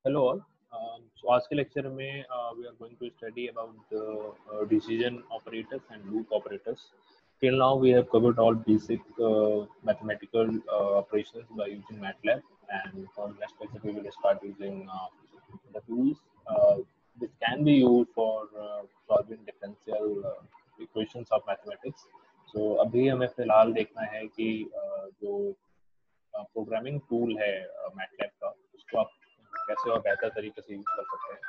Hello all. सो आज के lecture में we are going to study about the decision operators and loop operators. Till now we have covered all basic mathematical operations by using MATLAB, and for next lecture we will start using the tools which can be used for solving differential equations of mathematics. So अभी हमें फिलहाल देखना है कि जो programming tool है MATLAB का, उसको आप कैसे और बेहतर तरीके से यूज कर सकते हैं.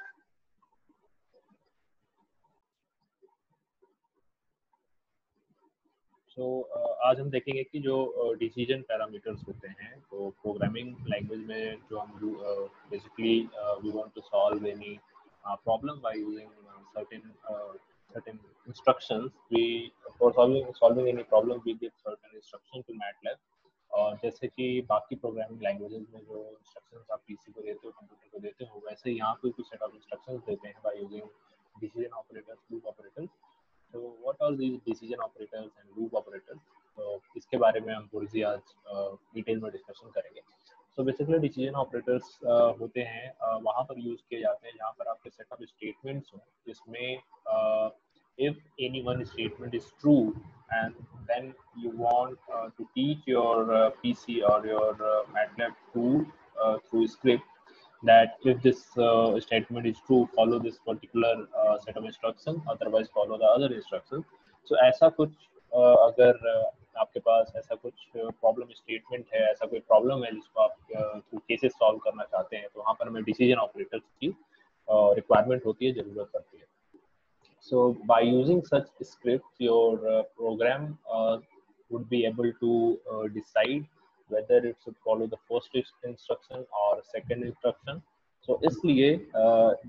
आज हम देखेंगे कि जो डिसीजन पैरामीटर्स होते हैं, तो प्रोग्रामिंग लैंग्वेज में जो हम basically we want to solve any problem by using certain instructions. We for solving any problem we give certain instruction to MATLAB. और जैसे कि बाकी प्रोग्रामिंग लैंग्वेजेस में जो इंस्ट्रक्शंस आप पीसी को देते हो, कंप्यूटर को देते हो, वैसे यहाँ पे कुछ सेट ऑफ इंस्ट्रक्शंस देते हैं by using decision operators, loop operators. तो what are these decision operators and loop operators, तो इसके बारे में हम थोड़ी सी आज डिटेल में डिस्कशन करेंगे. सो बेसिकली डिसीजन ऑपरेटर्स होते हैं वहाँ पर यूज किए जाते हैं जहाँ पर आपके सेट ऑफ स्टेटमेंट्स हों, जिसमें if any one statement is true, and then you want to teach your PC or your MATLAB tool through script that if this statement is true, follow this particular set of instructions, otherwise follow the other instructions. So ऐसा कुछ अगर आपके पास ऐसा कुछ problem statement है, ऐसा कोई problem है जिसको आप थ्रू केसेस सॉल्व करना चाहते हैं, तो वहाँ पर हमें डिसीजन ऑपरेटर्स की रिक्वायरमेंट होती है, ज़रूरत पड़ती है. So by using such scripts, your program would be able to decide whether it should follow the first instruction or second instruction. So इसलिए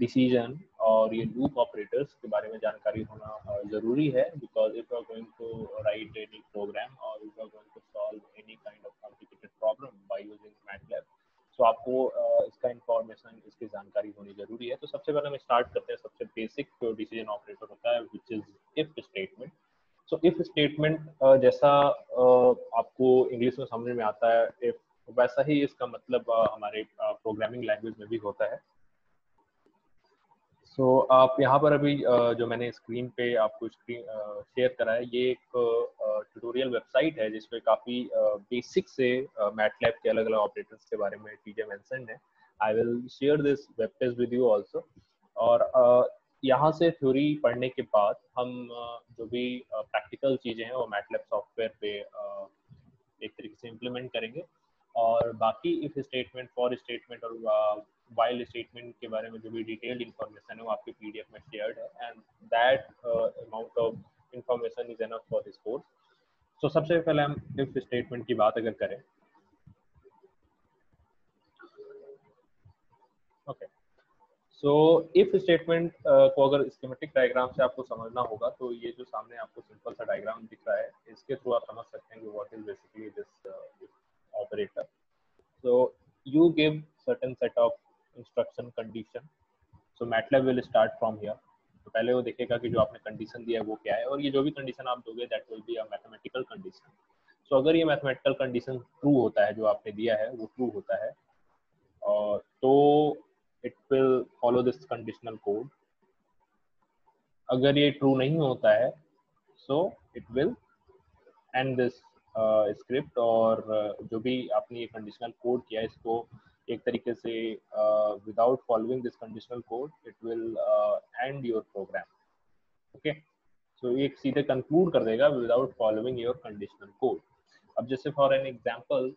decision और ये loop operators के बारे में जानकारी होना ज़रूरी है, because if you are going to write any program or if you are going to solve any kind of complicated problem by using MATLAB, तो आपको इसका इंफॉर्मेशन, इसकी जानकारी होनी जरूरी है. तो सबसे पहले हम स्टार्ट करते हैं सबसे बेसिक जो डिसीजन ऑपरेटर होता है, which is if statement. So if statement जैसा आपको इंग्लिश में समझ में आता है इफ, वैसा ही इसका मतलब हमारे प्रोग्रामिंग लैंग्वेज में भी होता है. सो आप यहाँ पर अभी जो मैंने स्क्रीन पे आपको स्क्रीन शेयर करा है, ये एक ट्यूटोरियल वेबसाइट है जिसपे काफ़ी बेसिक से मैटलैब के अलग अलग ऑपरेटर्स के बारे में चीज़ें मेंशन है. I will share this web page with you also. और यहाँ से थ्योरी पढ़ने के बाद हम जो भी प्रैक्टिकल चीज़ें हैं वो मैटलैब सॉफ्टवेयर पे एक तरीके से इम्प्लीमेंट करेंगे. और बाकी इफ स्टेटमेंट, फॉर स्टेटमेंट और वाइल स्टेटमेंट के बारे में जो भी डिटेल्ड इंफॉर्मेशन है वो आपके पीडीएफ में शेयर्ड है, and that amount of information is enough for this course. So सबसे पहले हम इफ स्टेटमेंट की बात अगर करें, ओके. सो इफ स्टेटमेंट को अगर स्कीमेटिक डायग्राम से आपको समझना होगा, तो ये जो सामने आपको सिंपल सा डायग्राम दिख रहा है, इसके थ्रू आप समझ सकते हैं कि what is basically this operator. So you give certain set of instruction condition. So MATLAB will start from here. तो पहले वो देखेगा कि जो आपने कंडीशन दिया है वो क्या है, और ये जो भी कंडीशन आप दोगे that will be a mathematical condition. So अगर ये mathematical condition true होता है, जो आपने दिया है वो true होता है, और तो it will follow this conditional code. अगर ये true नहीं होता है, so it will end this script, और जो भी आपने ये कंडीशनल कोड किया है इसको एक तरीके से without following this conditional code it will end your program. Okay, so ये सीधे कंक्लूड कर देगा without following your conditional code. अब जैसे फॉर एन एग्जांपल,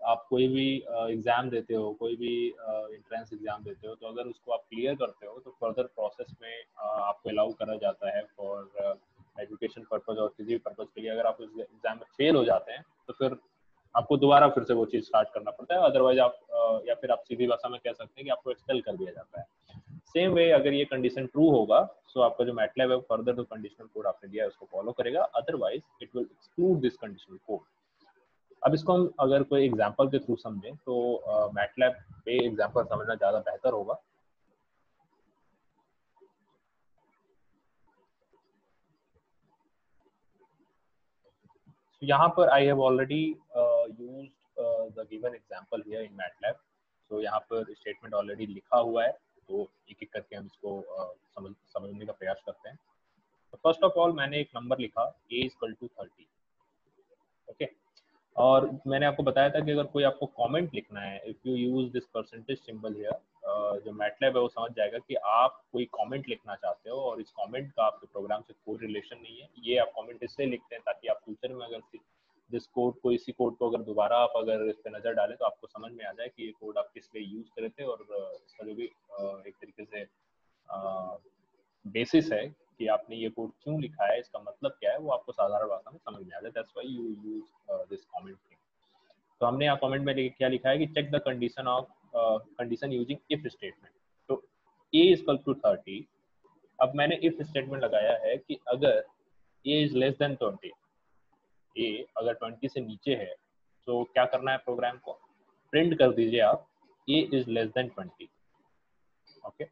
आप कोई भी एग्जाम देते हो, कोई भी एंट्रेंस एग्जाम देते हो, तो अगर उसको आप क्लियर करते हो तो फर्दर प्रोसेस में आपको अलाउ करा जाता है फॉर एजुकेशन पर्पज और किसी भी पर्पज के लिए. अगर आप उस एग्जाम में फेल हो जाते हैं तो फिर आपको दोबारा फिर से वो चीज़ स्टार्ट करना पड़ता है, अदरवाइज आप या फिर आप सीधी भाषा में कह सकते हैं कि आपको एक्सपेल कर दिया जाता है. सेम वे अगर ये कंडीशन ट्रू होगा, सो आपका जो मैटलैब है फर्दर जो कंडीशनल कोड आपने दिया है उसको फॉलो करेगा, otherwise it will exclude this conditional code. अब इसको हम अगर कोई एग्जांपल के थ्रू समझें तो मैटलैब पे एग्जांपल समझना ज़्यादा बेहतर होगा. So यहाँ पर I have already used the given example here in MATLAB. तो यहाँ पर स्टेटमेंट ऑलरेडी लिखा हुआ है, तो एक एक करके हम इसको समझने का प्रयास करते हैं। तो फर्स्ट ऑफ ऑल मैंने एक नंबर लिखा a = 30, ओके। और मैंने आपको बताया था कि अगर कोई आपको कमेंट लिखना है, if you use this percentage symbol here, जो मैटलैब है वो समझ जाएगा कि आप कोई कमेंट लिखना चाहते हो और इस कमेंट का आपके प्रोग्राम से कोई रिलेशन नहीं है। ये आप कमेंट इसलिए लिखते हैं ताकि आप फ्यूचर में अगर जिस कोड को, इसी कोड को अगर दोबारा आप अगर इस पर नज़र डालें तो आपको समझ में आ जाए कि ये कोड आप किस लिए यूज़ करे थे, और इसका जो भी एक तरीके से बेसिस है कि आपने ये कोड क्यों लिखा है, इसका मतलब क्या है, वो आपको साधारण भाषा में समझ में आ जाए। That's why you use this comment thing. तो हमने यहाँ कमेंट में क्या लिखा है कि check the condition using if statement. तो a = 30, अब मैंने इफ स्टेटमेंट लगाया है कि अगर a is less than 20, a अगर 20 से नीचे है तो क्या करना है, प्रोग्राम को प्रिंट कर दीजिए आप a is less than 20, okay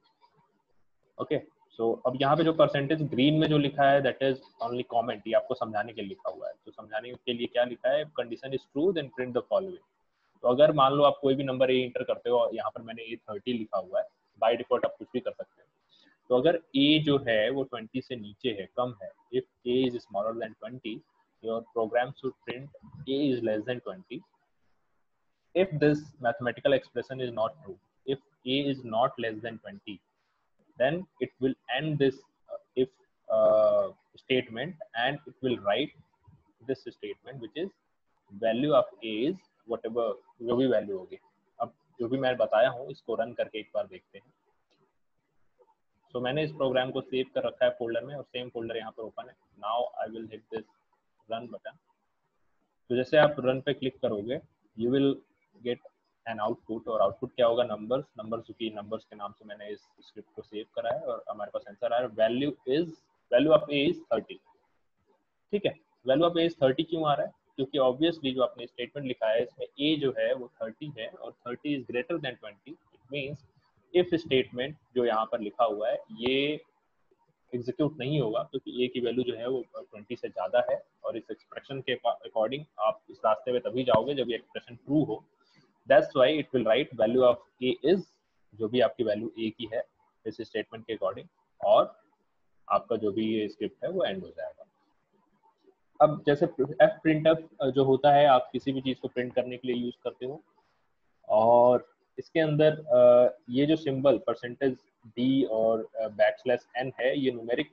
okay. So अब यहाँ पे जो परसेंटेज ग्रीन में जो लिखा है दैट इज ओनली कमेंट, ये आपको समझाने के लिए लिखा हुआ है। तो समझाने के लिए क्या लिखा है, condition is true then print the following. तो अगर मान लो आप कोई भी नंबर a इंटर करते हो, यहाँ पर मैंने a 30 लिखा हुआ है, बाय डिफॉल्ट आप कुछ भी कर सकते हैं। तो अगर a जो है वो 20 से नीचे है, कम है, if a is smaller than 20, your programme should print a is less than 20 if this mathematical expression is not true. If a is not less than 20, then it will end this if statement, and it will write this statement which is value of a is whatever, जो भी value होगी। अब जो भी मैं बताया हूँ इसको रन करके एक बार देखते हैं। तो मैंने इस प्रोग्राम को सेव कर रखा है फोल्डर में, और सेम फोल्डर यहाँ पर ओपन है। Now I will hit this run button. तो जैसे आप रन पे क्लिक करोगे, you will get an output, और आउटपुट क्या होगा, नंबर्स की नंबर्स के नाम से मैंने इस स्क्रिप्ट को सेव करा है, और हमारे पास आंसर आया वैल्यू ऑफ ए इज 30। ठीक है, वैल्यू ऑफ ए इज 30 क्यों आ रहा है, क्योंकि ऑब्वियसली जो आपने स्टेटमेंट लिखा है इसमें ए जो है वो 30 है और 30 is greater than 20। It means if statement जो यहाँ पर लिखा हुआ है ये एग्जीक्यूट नहीं होगा, क्योंकि ए की वैल्यू जो है वो 20 से ज़्यादा है। और इस एक्सप्रेशन के अकॉर्डिंग आप इस रास्ते में तभी जाओगे जब ये एक्सप्रेशन ट्रू हो। That's why it will write value of A is, जो भी आपकी वैल्यू ए की है इस स्टेटमेंट के अकॉर्डिंग, और आपका जो भी ये स्क्रिप्ट है वो एंड हो जाएगा। अब जैसे एफ प्रिंटफ जो होता है, आप किसी भी चीज़ को प्रिंट करने के लिए यूज़ करते हो, और इसके अंदर ये जो सिंबल परसेंटेज डी और \n है, ये न्यूमेरिक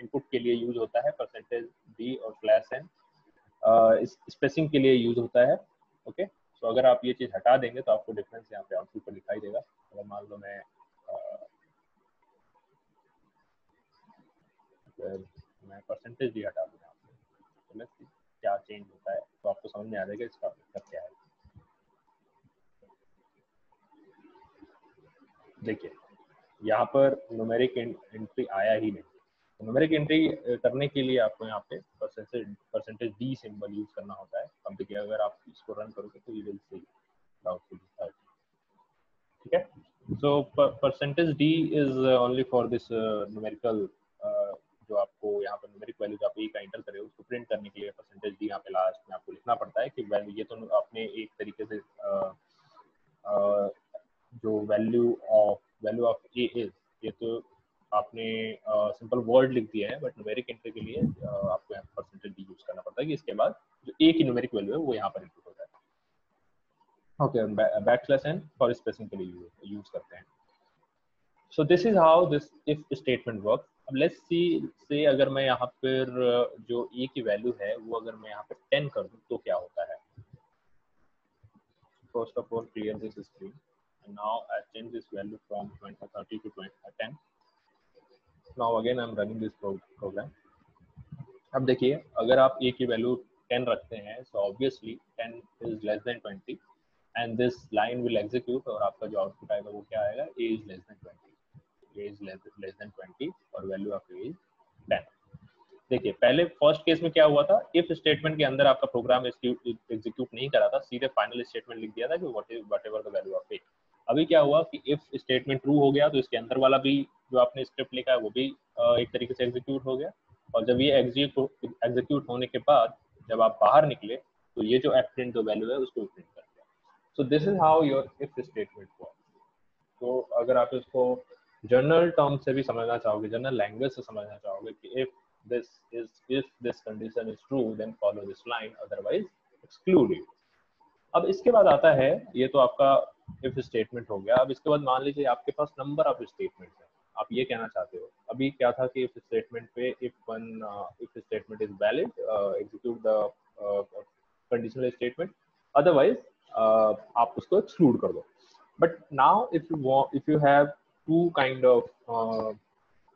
इनपुट के लिए यूज होता है। परसेंटेज डी और \n स्पेसिंग के लिए यूज होता है, ओके। तो अगर आप ये चीज़ हटा देंगे तो आपको डिफरेंस यहाँ पे आउटपुट पर दिखाई देगा। अगर मान लो मैं परसेंटेज डी हटा दूँ यहाँ पे, तो क्या चेंज होता है, तो आपको समझ में आ जाएगा इसका मतलब क्या है। देखिए यहाँ पर न्यूमेरिक एंट्री आया ही नहीं। तो न्यूमेरिक एंट्री करने के लिए आपको यहाँ पे परसेंटेज डी सिंबल यूज करना होता है। अब देखिए अगर आप इसको रन करोगे तो ये विल सी आउटपुट, ठीक है। So percentage D is only for this numerical, जो आपको यहाँ पर न्यूमेरिक वैल्यू जो आप ए का इंटर करें उसको प्रिंट करने के लिए परसेंटेज डी यहाँ पे लास्ट में आपको लिखना पड़ता है कि वैल्यू, ये तो आपने एक तरीके से जो वैल्यू ऑफ ए इज, ये तो आपने सिंपल वर्ड लिख दिया है, बट न्यूमेरिक एंट्री के लिए आपको यहाँ परसेंटेज डी यूज करना पड़ता है कि इसके बाद जो ए की न्यूमेरिक वैल्यू है वो यहाँ पर इनपुट हो जाए। ओके, \n फॉर स्पेसिंग के लिए यूज करते हैं। So this is how this if statement work. अब लेट्स सी से अगर मैं यहाँ पर जो ए की वैल्यू है वो अगर मैं यहाँ पे 10 कर दूँ तो क्या होता है। First of all, clear this screen, and now I change this value from 30 to 10. Now again I am running this program. अब देखिए अगर आप a की वैल्यू 10 रखते हैं, so obviously 10 is less than 20 and this line will execute, और आपका जो आउटपुट आएगा वो क्या आएगा, a is less than 20, a is less than 20 और वैल्यू ऑफ a is 10। देखिए पहले फर्स्ट केस में क्या हुआ था, इफ स्टेटमेंट के अंदर आपका प्रोग्राम एग्जीक्यूट नहीं करा था, सीधे फाइनल स्टेटमेंट लिख दिया था कि व्हाटएवर द वैल्यू ऑफ ए। अभी क्या हुआ कि इफ स्टेटमेंट ट्रू हो गया तो इसके अंदर वाला भी जो आपने स्क्रिप्ट लिखा है वो भी एक तरीके से एग्जीक्यूट हो गया, और जब ये एग्जीक्यूट होने के बाद जब आप बाहर निकले तो ये जो एफ प्रिंट जो वैल्यू है उसको प्रिंट कर दिया। So this is how your if statement works. तो अगर आप इसको जनरल टर्म से भी समझना चाहोगे, जनरल लैंग्वेज से समझना चाहोगे कि if this condition is true then follow this line, otherwise exclude it. अब इसके बाद आता है, ये तो आपका if स्टेटमेंट हो गया. अब इसके बाद मान लीजिए आपके पास नंबर ऑफ स्टेटमेंट है. आप ये कहना चाहते हो, अभी क्या था कि if स्टेटमेंट पे if statement is valid execute the conditional statement, otherwise आप उसको एक्सक्लूड कर दो. But now if you have two kind of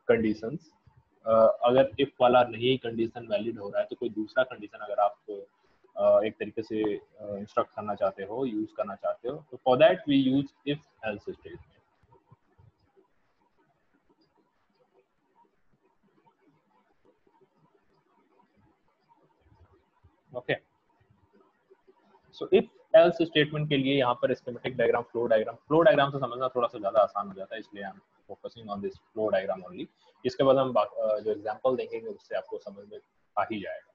conditions, अगर if वाला नहीं कंडीशन वैलिड हो रहा है तो कोई दूसरा कंडीशन अगर आप एक तरीके से इंस्ट्रक्ट करना चाहते हो, यूज करना चाहते हो, तो for that we use if else statement. Okay, so if else statement के लिए यहाँ पर स्कीमेटिक डायग्राम, फ्लो डायग्राम से समझना थोड़ा सा ज्यादा आसान हो जाता है, इसलिए हम focusing on this flow diagram only. इसके बाद हम जो एग्जांपल देखेंगे उससे आपको समझ में आ ही जाएगा.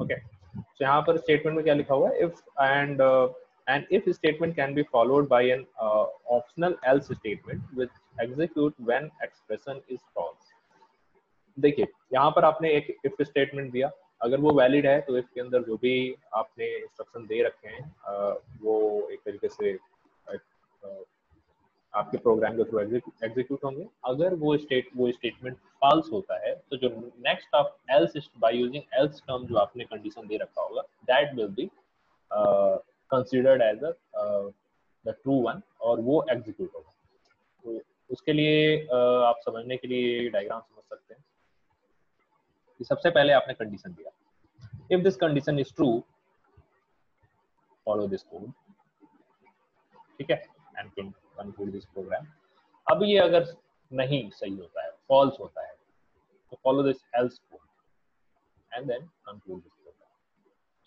ओके, तो यहाँ पर स्टेटमेंट में क्या लिखा हुआ है, if and if statement can be followed by an optional else statement which execute when expression is false. देखिए यहाँ पर आपने एक if स्टेटमेंट दिया, अगर वो वैलिड है तो इसके अंदर जो भी आपने इंस्ट्रक्शन दे रखे हैं वो एक तरीके से आपके प्रोग्राम के थ्रू एग्जीक्यूट होंगे. अगर वो स्टेटमेंट फॉल्स होता है तो जो next of else by using else term जो आपने कंडीशन दे रखा होगा, that will be considered as the true one और वो एग्जीक्यूट होगा. तो उसके लिए आप समझने के लिए डायग्राम समझ सकते हैं कि सबसे पहले आपने कंडीशन दिया, if this condition is true follow this code, ठीक है, एंड कंक्लूड दिस प्रोग्राम. अब ये अगर नहीं सही होता है, फॉल्स होता है, तो follow this else code and then conclude this program.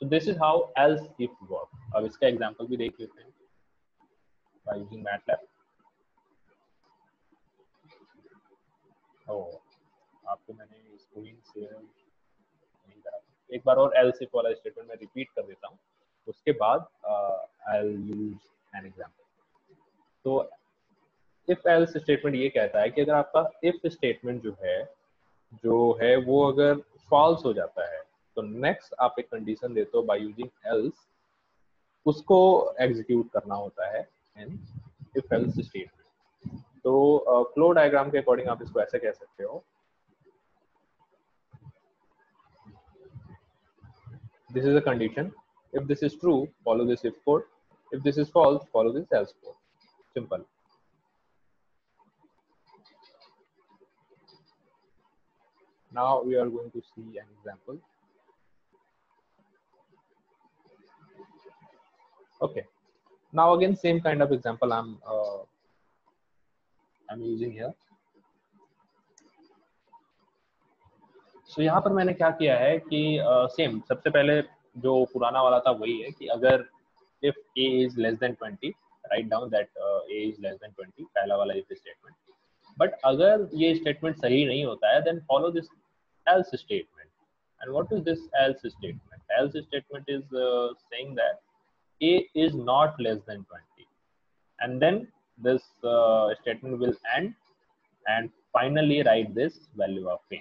So this is how else if work. अब इसका एग्जांपल भी देख लेते हैं by using MATLAB. आपको मैंने स्क्रीन शेयर नहीं करा, एक बार और else if वाला स्टेटमेंट में रिपीट कर देता हूँ, उसके बाद I'll use an example. तो if else स्टेटमेंट ये कहता है कि अगर आपका if स्टेटमेंट जो है वो अगर false हो जाता है तो नेक्स्ट आप एक कंडीशन देते हो बाय यूजिंग एल्स, उसको एग्जीक्यूट करना होता है इन इफ एल्स स्टेटमेंट. तो फ्लो डायग्राम के अकॉर्डिंग आप इसको ऐसे कह सकते हो, this is a condition, if this is true follow this if code, if this is false follow this else code. Simple. Now we are going to see an example. Okay, now again same kind of example I'm using here. So यहाँ पर मैंने क्या किया है कि same सबसे पहले जो पुराना वाला था वही है कि अगर if a is less than 20, write down that a is less than 20, पहला वाला if statement. But अगर ये statement सही नहीं होता है then follow this else statement. And what is this else statement? Else statement is saying that a is not less than 20, and then this statement will end and finally write this value of a.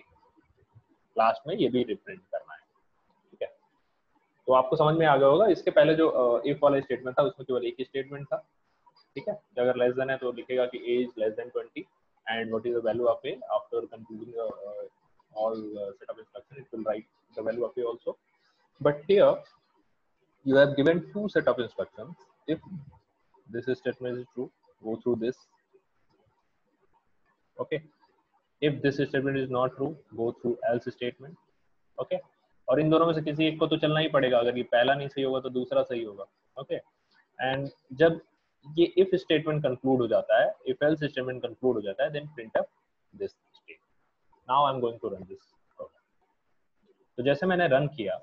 Last में ये भी reprint करना है, ठीक है. तो आपको समझ में आ गया होगा. इसके पहले जो इफ वाला स्टेटमेंट था उसमें केवल एक ही स्टेटमेंट था, ठीक है. अगर लेस देन है तो लिखेगा कि a is less than 20 and what is the value of a. After concluding all set of instructions it will write the value of a also. But here you have given two set of instructions. If this statement is true, go through this. Okay. If this statement is not true, go through else statement. Okay. और इन दोनों में से किसी एक को तो चलना ही पड़ेगा. अगर ये पहला नहीं सही होगा तो दूसरा सही होगा. ओके. एंड जब ये if statement conclude हो जाता है, if else statement conclude हो जाता है, then print up this statement. Now I'm going to run this program. तो जैसे मैंने रन किया,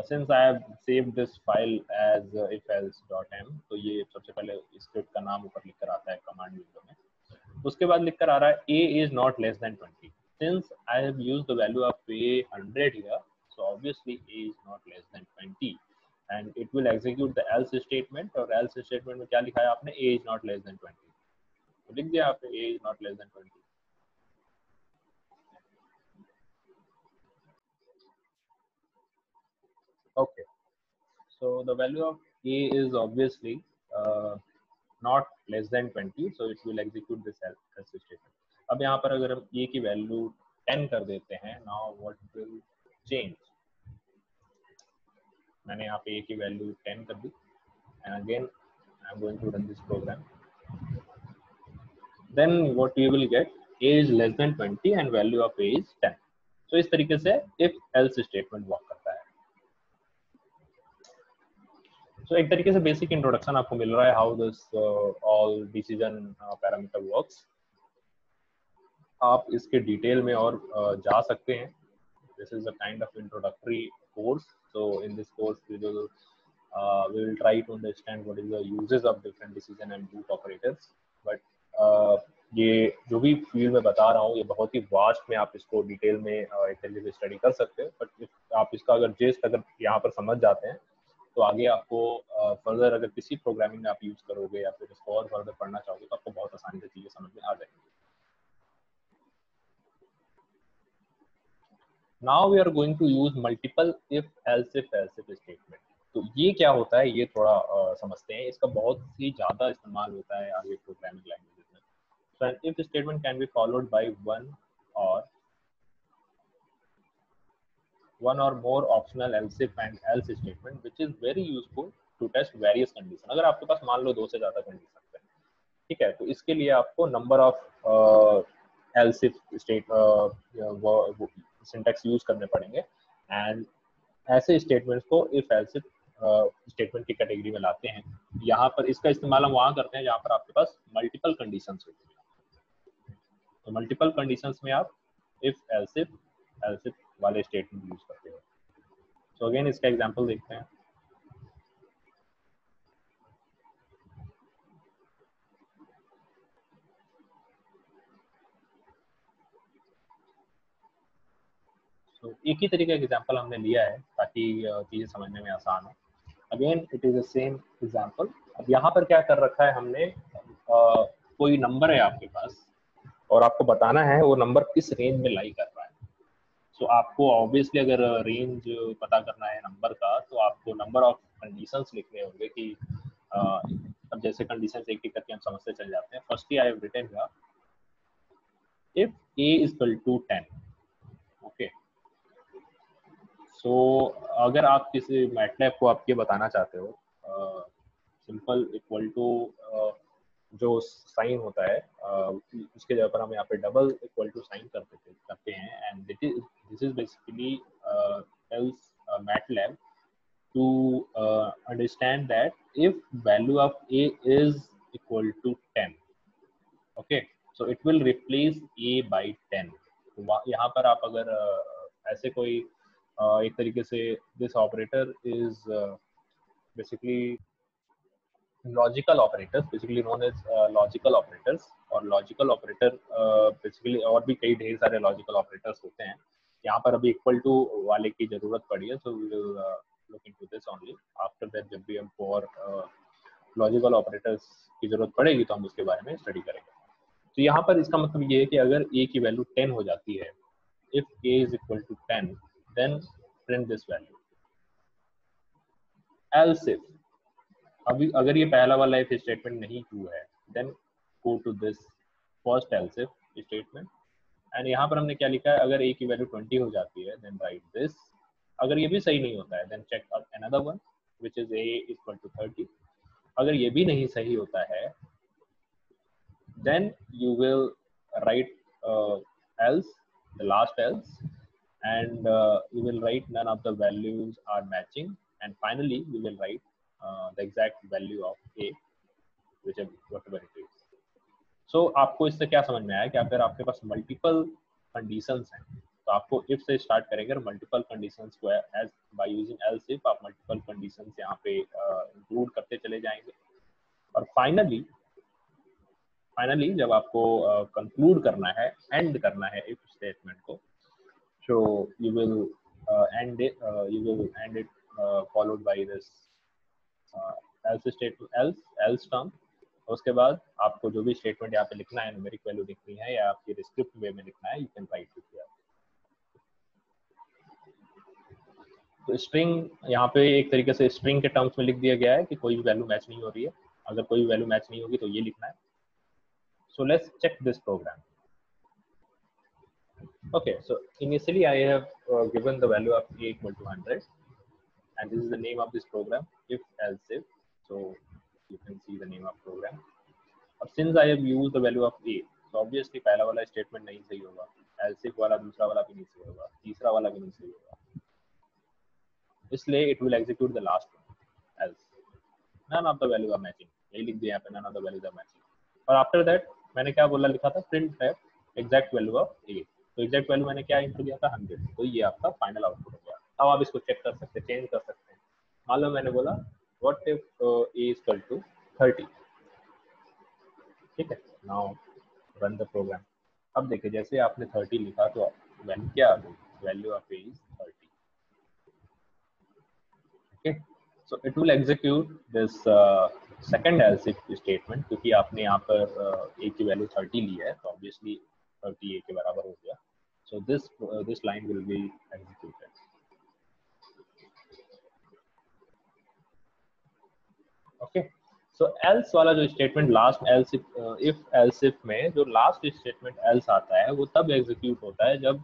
since I have saved this file as ifelse.m, तो ये सबसे पहले स्क्रिप्ट का नाम ऊपर लिख कर आता है कमांड विंडो में. उसके बाद लिख कर आ रहा है a is not less than 20. Since I have used the value of a 100 here, so obviously a is not less than 20. And it will execute the else statement, और एल्स स्टेटमेंट में क्या लिखा है आपने, A is not less than 20, तो लिख दिया आपने A is not less than 20। Okay, so the value of a is obviously not less than 20, so it will execute this else statement. अब यहाँ पर अगर हम a की वैल्यू 10 कर देते हैं, now what will change? मैंने यहाँ पे a की वैल्यू 10 कर दी, and again I'm going to run this program. Then what you will get, a is less than 20 and value of a is 10. So इस तरीके से if else statement वर्क करता है। So एक तरीके से बेसिक इंट्रोडक्शन आपको मिल रहा है how this all decision parameter works. आप इसके डिटेल में और जा सकते हैं। This is a kind of introductory course, so in this course we will try to understand what is the uses of different decision and loop operators, but ये जो भी फील्ड में बता रहा हूँ ये बहुत ही वास्ट में, आप इसको डिटेल में एक तरीके से स्टडी कर सकते हैं, बट आप इसका अगर जेस्ट अगर यहाँ पर समझ जाते हैं तो आगे आपको फर्दर अगर किसी प्रोग्रामिंग में आप यूज करोगे या फिर इसको और फर्दर पढ़ना चाहोगे तो आपको बहुत आसानी से चीजें समझ में आ जाएंगी। Now we are going to use multiple if else statement. तो ये क्या होता है ये थोड़ा समझते हैं। इसका बहुत ही ज्यादा इस्तेमाल होता है आगे प्रोग्रामिंग लैंग्वेजेस में। So an if statement can be followed by one or more optional else if and else statement, which is very useful to test various condition। अगर आपके पास मान लो 2 से ज्यादा कंडीशन है, ठीक है, तो इसके लिए आपको number of else if state syntax use करने पड़ेंगे, एंड ऐसे स्टेटमेंट्स को if else if स्टेटमेंट की कैटेगरी में लाते हैं। यहाँ पर इसका इस्तेमाल हम वहाँ करते हैं जहाँ पर आपके पास मल्टीपल कंडीशंस होती है। तो मल्टीपल कंडीशंस में आप if else if वाले स्टेटमेंट यूज करते हो। सो अगेन इसका एग्जांपल देखते हैं। तो एक ही तरीके का एग्जांपल हमने लिया है ताकि चीजें समझने में आसान हो। Again it is the same example. अब यहाँ पर क्या कर रखा है हमने, कोई नंबर है आपके पास और आपको बताना है वो नंबर किस रेंज में लाई कर रहा है। सो आपको ऑब्वियसली अगर रेंज पता करना है नंबर का तो आपको नंबर ऑफ कंडीशंस लिखने होंगे कि अब जैसे कंडीशंस एक एक करके हम समझते चले जाते हैं। Firstly I have written here if a is equal to 10, okay. So अगर आप किसी मैटलैब को आप ये बताना चाहते हो सिंपल इक्वल टू जो साइन होता है उसके जगह पर हम यहाँ पे डबल इक्वल टू साइन करते हैं, and this is basically tells MATLAB to understand that if value of a is equal to 10, okay, so it will replace a by 10। तो यहाँ पर आप अगर ऐसे कोई एक तरीके से this operator is basically logical operators, basically known as logical operators. और लॉजिकल ऑपरेटर बेसिकली और भी कई ढेर सारे लॉजिकल ऑपरेटर्स होते हैं। यहाँ पर अभी इक्वल टू वाले की जरूरत पड़ी है, so we will look into this only after that. जब भी हमको और लॉजिकल ऑपरेटर्स की जरूरत पड़ेगी तो हम उसके बारे में स्टडी करेंगे। तो यहाँ पर इसका मतलब ये है कि अगर a की वैल्यू 10 हो जाती है, if a is equal to 10 then print this value। else if अभी अगर ये पहला वाला if स्टेटमेंट नहीं ट्रू है then go to this first else if statement, and यहाँ पर हमने क्या लिखा है, अगर a की वैल्यू 20 हो जाती है then write this। अगर ये भी सही नहीं होता है then check out another one which is a equal to 30। अगर ये भी नहीं सही होता है then you will write else, the last else, and you will write none of the values are matching, and finally you will write the exact value of a whatever it is। so आपको इससे क्या समझ में आया कि अगर आपके पास multiple conditions हैं तो आपको if से स्टार्ट करेंगे और मल्टीपल कंडीशंस को as by using else if आप मल्टीपल कंडीशंस यहाँ पे इंक्लूड करते चले जाएंगे, और फाइनली जब आपको कंक्लूड करना है, एंड करना है इफ स्टेटमेंट को, so you will and it followed by this else statement, else term। उसके बाद आपको जो भी स्टेटमेंट यहाँ पे लिखना है, न्यूमेरिक वैल्यू लिखनी है या आपकी डिस्क्रिप्टिव वे में लिखना है, you can write it here. तो स्ट्रिंग यहाँ पे एक तरीके से स्ट्रिंग के टर्म्स में लिख दिया गया है कि कोई भी वैल्यू मैच नहीं हो रही है। अगर कोई भी वैल्यू मैच नहीं होगी तो ये लिखना है। So let's check this program. Okay, so initially I have given the value of a equal to 100, and this is the name of this program, if else if. So you can see the name of program. But since I have used the value of a, so obviously पहला वाला statement नहीं सही होगा, else if वाला दूसरा वाला भी नहीं सही होगा, तीसरा वाला भी नहीं सही होगा, इसलिए it will execute the last one, else none of the values are matching। यही लिख दिया यहाँ पे, none of the values are matching। और after that मैंने क्या बोला लिखा था, print exact value of a। तो एग्जैक्ट वैल्यू मैंने क्या इंटर किया था 100, तो ये आपका फाइनल आउटपुट हो गया। अब आप इसको चेक कर सकते हैं, चेंज कर सकते हैं। मान लो मैंने बोला what if a is equal to 30, ठीक है। Now run the program. अब देखिए जैसे आपने 30 लिखा तो वैल्यू क्या आ गई, value of a is 30। Okay, so it will execute this second else if statement, क्योंकि आपने यहाँ पर a की वैल्यू 30 ली है तो ऑब्वियसली 30 a के बराबर हो गया। So this line will be executed. Okay. So else वाला जो statement last else if else if में जो लास्ट स्टेटमेंट else आता है वो तब एग्जीक्यूट होता है जब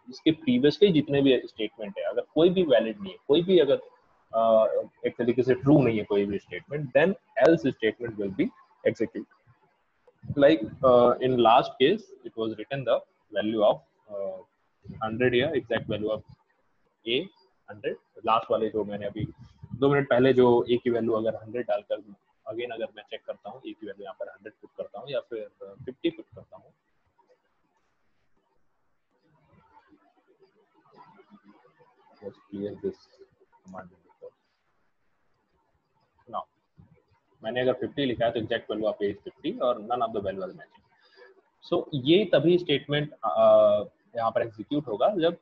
इसके प्रीवियसली जितने भी स्टेटमेंट है अगर कोई भी वैलिड नहीं है, कोई भी अगर एक तरीके से ट्रू नहीं है कोई भी statement, then else statement will be executed। Like in last case it was written the value of 100 here, exact value of a 100। Last वाले जो मैंने अभी 2 मिनट पहले जो a की वैल्यू अगर 100 डालकर अगेन अगर मैं चेक करता हूँ, a की वैल्यू यहाँ पर 100 पुट करता हूँ या फिर 50 पुट करता हूँ, let's clear this command before। now मैंने अगर 50 लिखा है तो exact value of a is 50 और none of the value are matching. So ये तभी स्टेटमेंट यहाँ पर एग्जीक्यूट होगा जब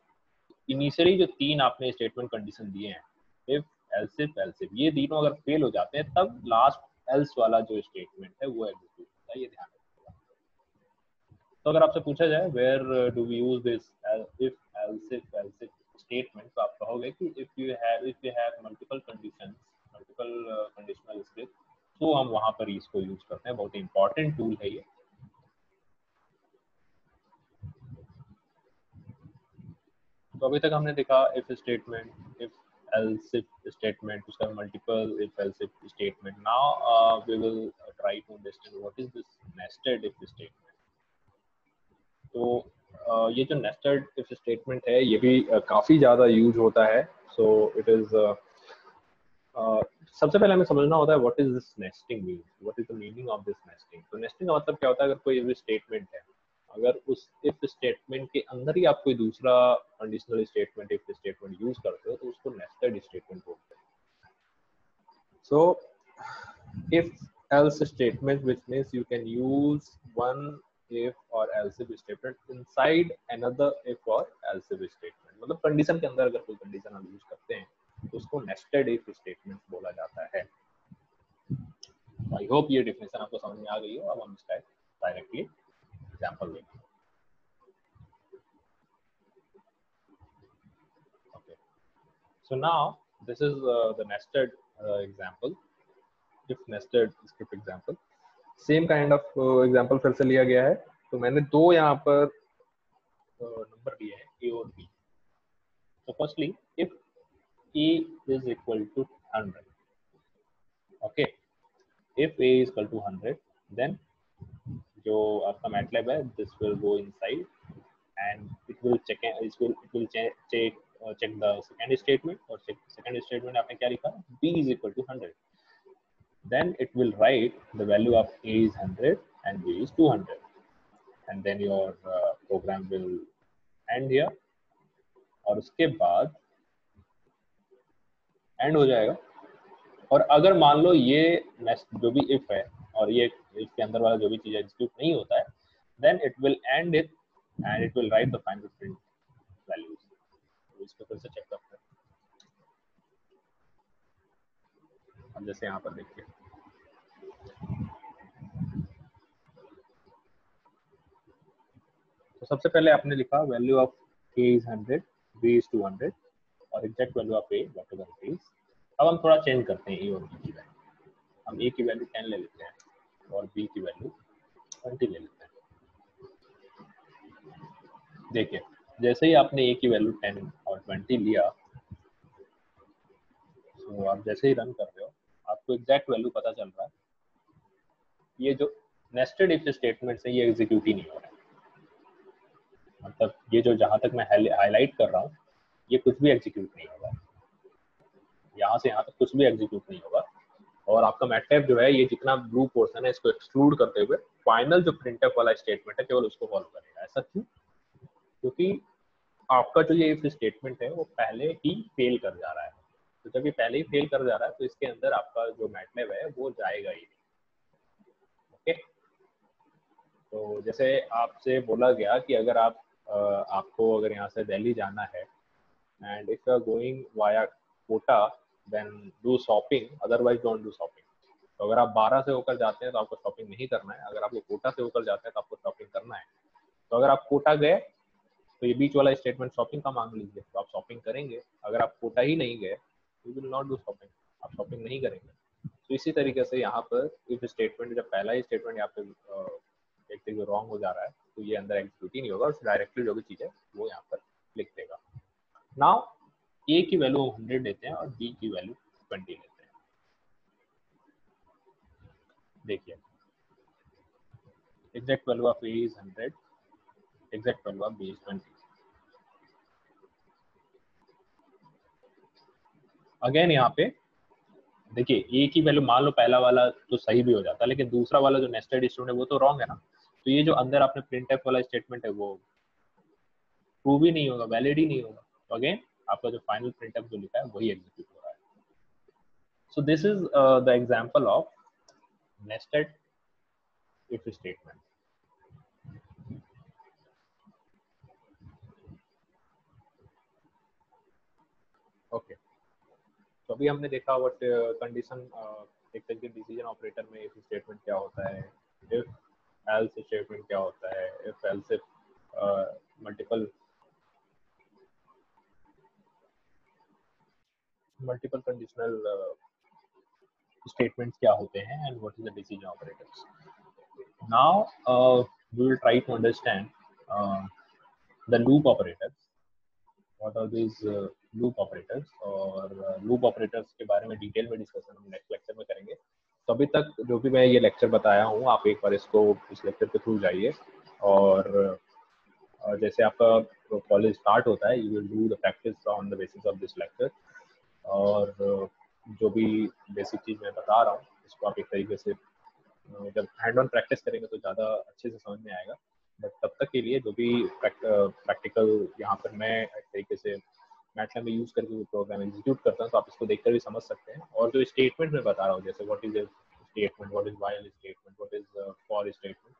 इनिशियली जो 3 आपने स्टेटमेंट कंडीशन दिए हैं, इफ else if ये तीनों अगर फेल हो जाते हैं तब लास्ट else वाला जो स्टेटमेंट है वो एग्जीक्यूट होता है, ये ध्यान रखिएगा। तो अगर आपसे पूछा जाए where do we use this if else if statement, तो आप कहोगे कि if you have multiple conditions, multiple conditional script, तो हम वहां पर इसको यूज करते हैं। बहुत इंपॉर्टेंट टूल है ये। तो अभी तक हमने देखा if statement, if else if statement, उसका multiple if else if statement। Now we will try to understand what is this nested if statement। तो ये जो nested if statement है ये भी काफी ज्यादा यूज होता है। so it is सबसे पहले हमें समझना होता है what is this nesting mean, what is the meaning of this nesting। तो nesting का मतलब क्या होता है, अगर कोई स्टेटमेंट है, अगर उस इफ स्टेटमेंट के अंदर ही आप कोई दूसरा conditional statement if statement use करते हो तो उसको नेस्टेड स्टेटमेंट बोलते हैं। So if else statement, which means you can use one if or else if statement inside another if or else if statement। मतलब कंडीशन के अंदर अगर कोई कंडीशन हम यूज करते हैं तो उसको नेस्टेड इफ स्टेटमेंट बोला जाता है। आई होप ये डेफिनेशन आपको समझ में आ गई हो। अब हम इसका डायरेक्टली एग्जांपल लेंगे। So now this is the nested example, if nested script example। Same kind of example फिर से लिया गया है। तो मैंने दो यहाँ पर नंबर दिए हैं a और b। So firstly if a is equal to 100, okay, if a is equal to 100 then जो आपका MATLAB है this will go inside and it will check check the second statement, और second statement आपने क्या लिखा, b is equal to 100, then it will write the value of a is 100 and b is 200, and then your program will end here। और उसके बाद end हो जाएगा। और अगर मान लो ये जो भी if है और ये if के अंदर वाला जो भी चीज एग्जीक्यूट नहीं होता है, then it will end it and it will write the final print values। तो इसको फिर से चेक करते हैं। अब जैसे यहाँ पर देखिए, तो सबसे पहले आपने लिखा value of a is 100, b is 200 और exact value of a whatever it is। अब हम थोड़ा चेंज करते हैं a और b की वैल्यू। हम a की वैल्यू 10 ले लेते हैं और b की वैल्यू 20 ले लेते हैं। देखिए जैसे ही आपने a की वैल्यू 10 और 20 लिया, तो आप जैसे ही रन कर रहे हो आपको एग्जैक्ट वैल्यू पता चल रहा है, ये जो नेस्टेड इफ स्टेटमेंट्स है ये एग्जीक्यूट ही नहीं हो रहा है। मतलब ये जो जहां तक मैं हाईलाइट कर रहा हूँ ये कुछ भी एग्जीक्यूट नहीं होगा, यहाँ से यहाँ तक कुछ भी एग्जीक्यूट नहीं होगा। और आपका मैटलैब जो है ये जितना ब्लू पोर्शन है इसको एक्सक्लूड करते हुए फाइनल जो प्रिंटफ वाला स्टेटमेंट है केवल उसको फॉलो करेगा। ऐसा क्यों? क्योंकि आपका जो ये इफ स्टेटमेंट है वो पहले ही फेल कर जा रहा है। तो जब ये पहले ही फेल कर जा रहा है तो इसके अंदर आपका जो मैटलैब है वो जाएगा ही। ओके, तो जैसे आपसे बोला गया कि अगर आपको अगर यहाँ से दिल्ली जाना है and if you are going via Kota then do shopping, otherwise don't do shopping. तो अगर आप 12 से होकर जाते हैं तो आपको शॉपिंग नहीं करना है, अगर आपको कोटा से होकर जाते हैं तो आपको शॉपिंग करना है। तो अगर आप कोटा गए तो ये बीच वाला स्टेटमेंट शॉपिंग का मांग लीजिए, तो आप शॉपिंग करेंगे। अगर आप कोटा ही नहीं गए you will not do shopping, आप शॉपिंग नहीं करेंगे। तो इसी तरीके से यहाँ पर इफ स्टेटमेंट जब पहला ही स्टेटमेंट यहाँ पे एक चीज रॉन्ग हो जा रहा है तो ये अंदर एग्जीक्यूट ही नहीं होगा, डायरेक्टली जो भी चीज़ है वो यहाँ पर लिख देगा। नाउ ए की वैल्यू 100 लेते हैं और बी की वैल्यू 20 लेते हैं। देखिए exact value of A is 100, exact value of B is 20। Again यहाँ पे देखिए ए की वैल्यू मान लो पहला वाला तो सही भी हो जाता है, लेकिन दूसरा वाला जो नेस्टेड स्टूडेंट है वो तो रॉन्ग है ना। तो ये जो अंदर आपने प्रिंटफ वाला स्टेटमेंट है वो प्रूव ही नहीं होगा, वैलिड ही नहीं होगा। तो अगेन आपका जो फाइनल प्रिंटफ जो लिखा है वही एग्जीक्यूट हो रहा है। So this is the example of nested if statement. Okay, तो अभी हमने देखा व्हाट कंडीशन एक तरीके डिसीजन ऑपरेटर में इफ स्टेटमेंट क्या होता है, इफ एल्स स्टेटमेंट क्या होता है, if else if multiple conditional statements क्या होते हैं and what is the decision operators. Now we will try to understand the loop operators, what are these loop operators, और loop operators के बारे में डिटेल में डिस्कशन हम नेक्स्ट लेक्चर में करेंगे। तो अभी तक जो भी मैं ये लेक्चर बताया हूँ आप एक बार इसको इस लेक्चर के थ्रू जाइए और जैसे आपका कॉलेज स्टार्ट होता है you will do the practice on the basis of this lecture. और जो भी बेसिक चीज़ मैं बता रहा हूँ इसको आप एक तरीके से जब हैंड ऑन प्रैक्टिस करेंगे तो ज़्यादा अच्छे से समझ में आएगा। बट तब तक के लिए जो भी प्रैक्टिकल यहाँ पर मैं एक तरीके से मैटलैब में यूज़ करके प्रोग्राम एग्जीक्यूट करता हूँ तो आप इसको देखकर भी समझ सकते हैं। और जो स्टेटमेंट मैं बता रहा हूँ जैसे what is statement, what is while statement, what is for statement,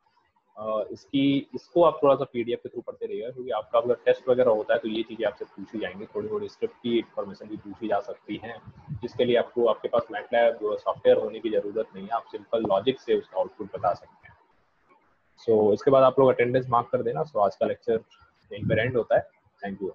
इसको आप थोड़ा सा पीडीएफ के थ्रू पढ़ते रहिएगा क्योंकि आपका अगर टेस्ट वगैरह होता है तो ये चीज़ें आपसे पूछी जाएंगी, थोड़ी थोड़ी स्क्रिप्ट की इन्फॉर्मेशन भी पूछी जा सकती हैं जिसके लिए आपको आपके पास मैटलैब सॉफ्टवेयर होने की ज़रूरत नहीं है, आप सिंपल लॉजिक से उसका आउटपुट बता सकते हैं। सो इसके बाद आप लोग अटेंडेंस मार्क कर देना। सो आज का लेक्चर यहीं पर एंड होता है। Thank you.